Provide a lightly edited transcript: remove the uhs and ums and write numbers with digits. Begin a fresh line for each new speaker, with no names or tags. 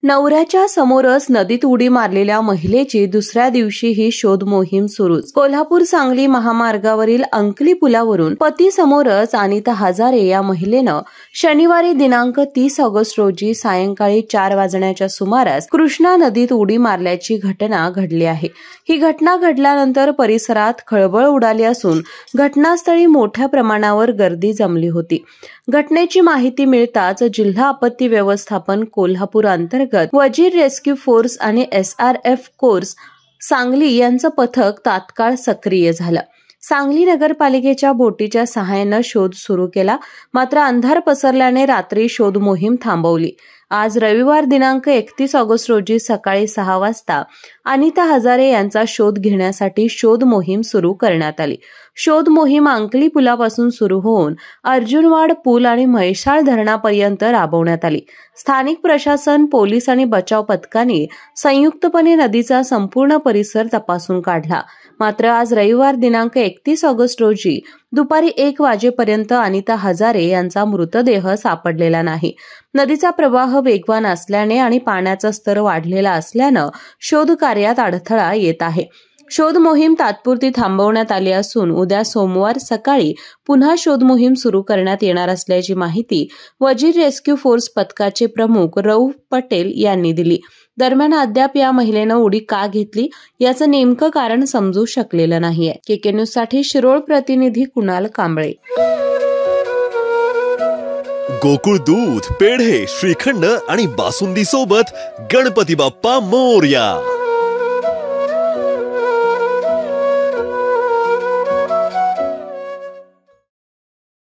नवऱ्याच्या समोरच नदीत उडी मारलेल्या महिलेची दुसऱ्या दिवशीही शोध मोहीम सुरूच। कोल्हापूर सांगली महामार्गावरील अंकली पुलावरून पती समोरच अनिता हजारे या महिलेनं शनिवारी दिनांक 30 ऑगस्ट रोजी सायंकाळी 4 वाजण्याच्या सुमारास कृष्णा नदीत उडी मारल्याची घटना घडली आहे। ही घटना घडल्यानंतर परिसरात खळबळ उडाली असून घटनास्थळी मोठ्या प्रमाणावर गर्दी जमली होती। घटनेची माहिती मिळताच जिल्हा आपत्ती व्यवस्थापन कोल्हापूर अंतर्गत वजीर रेस्क्यू फोर्स आणि SRF कोर्स सांगली यांचं पथक तात्काळ सक्रिय झालं। सांगली नगरपालिकेच्या बोटीच्या सहाय्याने शोध सुरू केला, मात्र अंधार पसरल्याने रात्री शोध मोहीम थांबवली। आज रविवार दिनांक 31 ऑगस्ट रोजी सकाळी 6 वाजता अनिता हजारे यांचा शोध घेण्यासाठी शोध मोहीम सुरू करण्यात आली। शोध मोहीम अंकली पुलापासून सुरू होऊन अर्जुनवाड पूल आणि म्हैसाळ धरणापर्यंत राबवण्यात आली। स्थानिक प्रशासन, पोलीस आणि बचाव पथकांनी संयुक्तपणे नदीचा संपूर्ण परिसर तपासून काढला। मात्र आज रविवार दिनांक 31 ऑगस्ट रोजी दुपारी 1 वाजेपर्यंत अनिता हजारे यांचा मृतदेह सापडलेला नाही। नदीचा प्रवाह वेगवान असल्याने आणि पाण्याचा स्तर वाढलेला असल्यानं शोध कार्यात अडथळा येत आहे। शोध मोहीम तात्पुरती थांबवण्यात आली असून उद्या सोमवार सकाळी पुन्हा शोध मोहीम सुरू करण्यात येणार असल्याची माहिती वजीर रेस्क्यू फोर्स पथकाचे प्रमुख रऊफ पटेल यांनी दिली। दरम्यान अद्याप या महिलेनं उडी का घेतली याचं नेमकं कारण समजू शकलेलं नाहीये। KK न्यूज साठी शिरोळ प्रतिनिधी कुणाल कांबळे।
गोकुळ दूध, पेढे, श्रीखंड आणि बासुंदी सोबत गणपती बाप्पा मोरया।